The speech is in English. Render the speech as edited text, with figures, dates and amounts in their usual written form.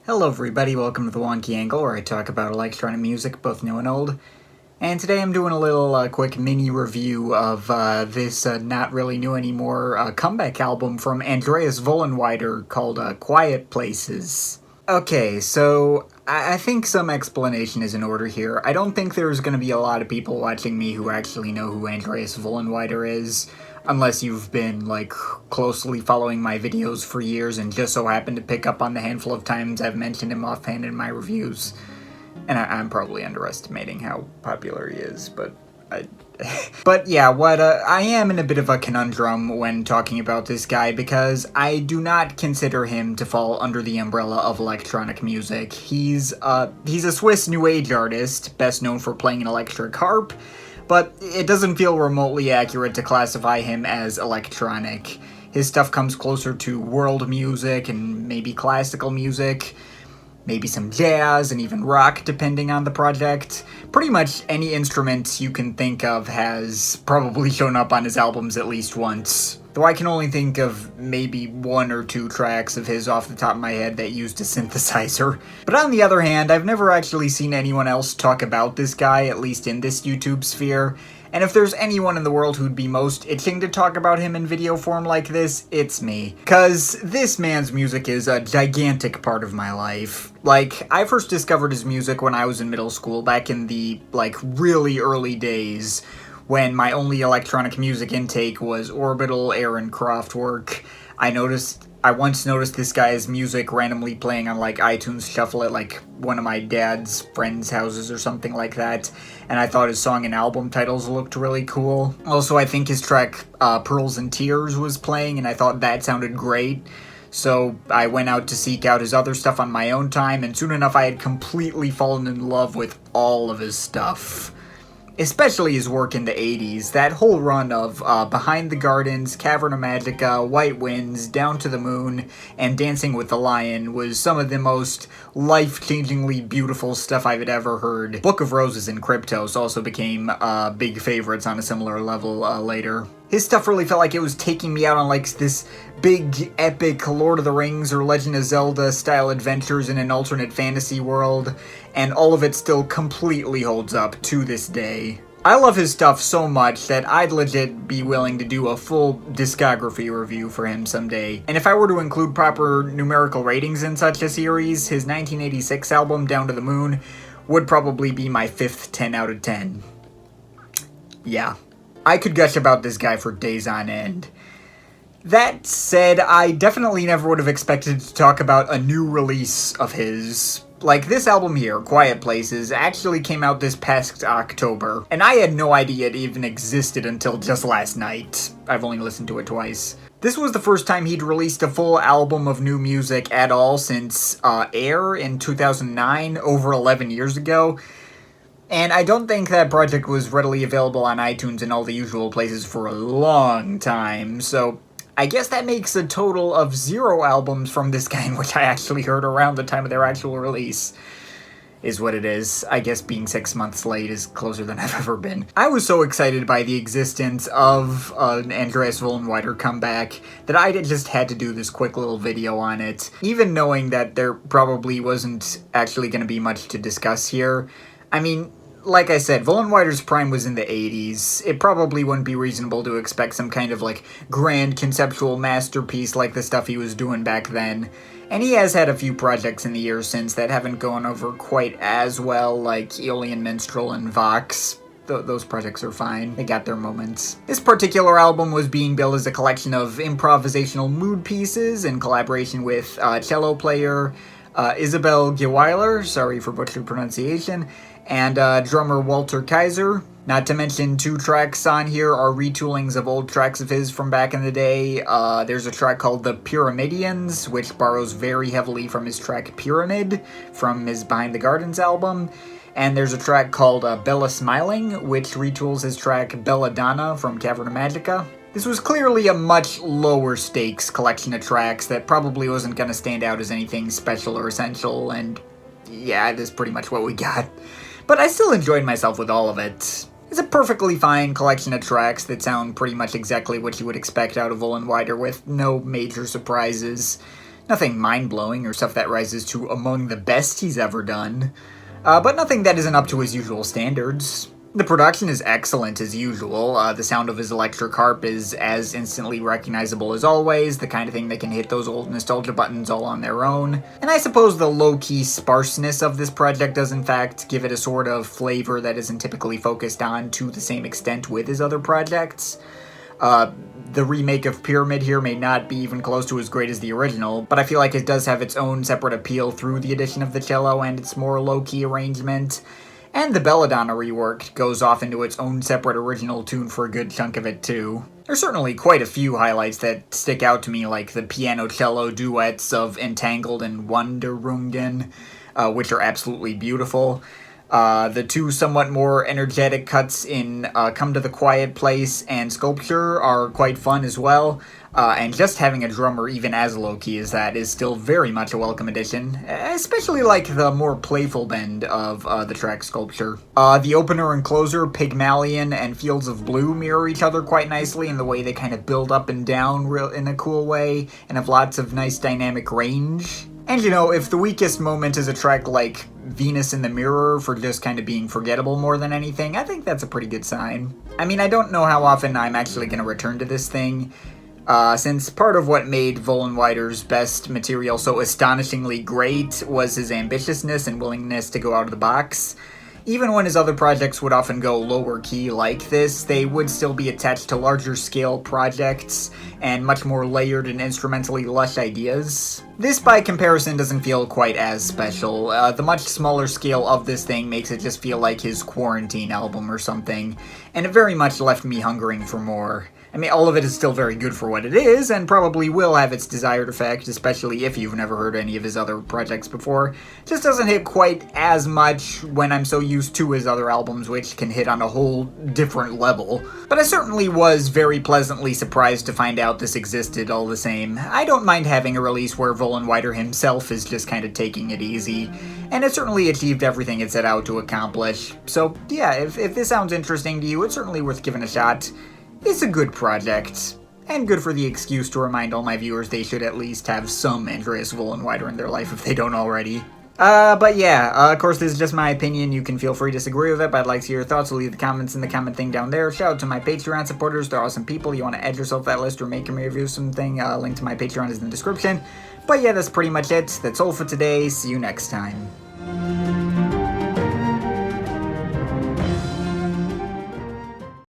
Hello everybody, welcome to the Wonky Angle, where I talk about electronic music, both new and old. And today I'm doing a little quick mini review of this not really new anymore comeback album from Andreas Vollenweider called Quiet Places. Okay, so I think some explanation is in order here. I don't think there's going to be a lot of people watching me who actually know who Andreas Vollenweider is, unless you've been, closely following my videos for years and just so happened to pick up on the handful of times I've mentioned him offhand in my reviews. And I'm probably underestimating how popular he is, but But yeah, I am in a bit of a conundrum when talking about this guy because I do not consider him to fall under the umbrella of electronic music. He's a Swiss New Age artist, best known for playing an electric harp, but it doesn't feel remotely accurate to classify him as electronic. His stuff comes closer to world music and maybe classical music, maybe some jazz, and even rock, depending on the project. Pretty much any instrument you can think of has probably shown up on his albums at least once. Though I can only think of maybe one or two tracks of his off the top of my head that used a synthesizer. But on the other hand, I've never actually seen anyone else talk about this guy, at least in this YouTube sphere. And if there's anyone in the world who'd be most itching to talk about him in video form like this, it's me. 'Cause this man's music is a gigantic part of my life. I first discovered his music when I was in middle school, back in the, really early days, when my only electronic music intake was Orbital, Aaron Kraftwerk. I once noticed this guy's music randomly playing on, iTunes Shuffle at, one of my dad's friends' houses or something like that, and I thought his song and album titles looked really cool. Also, I think his track, Pearls and Tears was playing, and I thought that sounded great. So I went out to seek out his other stuff on my own time, and soon enough I had completely fallen in love with all of his stuff. Especially his work in the 80s. That whole run of Behind the Gardens, Cavern of Magica, White Winds, Down to the Moon, and Dancing with the Lion was some of the most life-changingly beautiful stuff I've ever heard. Book of Roses and Cryptos also became big favorites on a similar level later. His stuff really felt like it was taking me out on this big, epic Lord of the Rings or Legend of Zelda style adventures in an alternate fantasy world, and all of it still completely holds up to this day. I love his stuff so much that I'd legit be willing to do a full discography review for him someday. And if I were to include proper numerical ratings in such a series, his 1986 album, Down to the Moon, would probably be my 5th 10 out of 10. Yeah. I could gush about this guy for days on end. That said, I definitely never would have expected to talk about a new release of his. This album here, Quiet Places, actually came out this past October, and I had no idea it even existed until just last night. I've only listened to it twice. This was the first time he'd released a full album of new music at all since Air in 2009, over 11 years ago. And I don't think that project was readily available on iTunes and all the usual places for a long time, so I guess that makes a total of 0 albums from this guy in which I actually heard around the time of their actual release. Is what it is. I guess being 6 months late is closer than I've ever been. I was so excited by the existence of an Andreas Vollenweider comeback that I just had to do this quick little video on it, even knowing that there probably wasn't actually going to be much to discuss here. I mean, like I said, Vollenweider's prime was in the 80s. It probably wouldn't be reasonable to expect some kind of, grand conceptual masterpiece like the stuff he was doing back then. And he has had a few projects in the years since that haven't gone over quite as well, like Aeolian Minstrel and Vox. Those projects are fine. They got their moments. This particular album was being billed as a collection of improvisational mood pieces in collaboration with cello player Isabel Geweiler, sorry for butchered pronunciation, and drummer Walter Kaiser. Not to mention 2 tracks on here are retoolings of old tracks of his from back in the day. There's a track called The Pyramidians, which borrows very heavily from his track Pyramid from his Behind the Gardens album. And there's a track called Bella Smiling, which retools his track Belladonna from Cavern of Magica. This was clearly a much lower stakes collection of tracks that probably wasn't going to stand out as anything special or essential, and yeah, that's pretty much what we got. But I still enjoyed myself with all of it. It's a perfectly fine collection of tracks that sound pretty much exactly what you would expect out of Vollenweider, with no major surprises. Nothing mind-blowing or stuff that rises to among the best he's ever done, but nothing that isn't up to his usual standards. The production is excellent as usual. The sound of his electric harp is as instantly recognizable as always, the kind of thing that can hit those old nostalgia buttons all on their own. And I suppose the low-key sparseness of this project does in fact give it a sort of flavor that isn't typically focused on to the same extent with his other projects. The remake of Pyramid here may not be even close to as great as the original, but I feel like it does have its own separate appeal through the addition of the cello and its more low-key arrangement. And the Belladonna rework goes off into its own separate original tune for a good chunk of it too. There's certainly quite a few highlights that stick out to me, like the piano-cello duets of Entangled and Wanderungen, which are absolutely beautiful. The two somewhat more energetic cuts in Come to the Quiet Place and Sculpture are quite fun as well. And just having a drummer even as low-key as that is still very much a welcome addition, especially like the more playful bend of the track Sculpture. The opener and closer, Pygmalion and Fields of Blue, mirror each other quite nicely in the way they kind of build up and down in a cool way, and have lots of nice dynamic range. And you know, if the weakest moment is a track like Venus in the Mirror for just kind of being forgettable more than anything, I think that's a pretty good sign. I mean, I don't know how often I'm actually going to return to this thing, since part of what made Vollenweider's best material so astonishingly great was his ambitiousness and willingness to go out of the box. Even when his other projects would often go lower key like this, they would still be attached to larger scale projects and much more layered and instrumentally lush ideas. This, by comparison, doesn't feel quite as special. The much smaller scale of this thing makes it just feel like his quarantine album or something, and it very much left me hungering for more. I mean, all of it is still very good for what it is, and probably will have its desired effect, especially if you've never heard any of his other projects before. Just doesn't hit quite as much when I'm so used to his other albums, which can hit on a whole different level. But I certainly was very pleasantly surprised to find out this existed all the same. I don't mind having a release where Vollenweider himself is just kind of taking it easy, and it certainly achieved everything it set out to accomplish. So yeah, if this sounds interesting to you, it's certainly worth giving a shot. It's a good project, and good for the excuse to remind all my viewers they should at least have some Andreas Vollenweider in their life if they don't already. But yeah, of course this is just my opinion, you can feel free to disagree with it, but I'd like to hear your thoughts, so leave the comments in the comment thing down there. Shout out to my Patreon supporters, they're awesome people, you want to add yourself to that list or make me review something, link to my Patreon is in the description. But yeah, that's pretty much it, that's all for today, see you next time.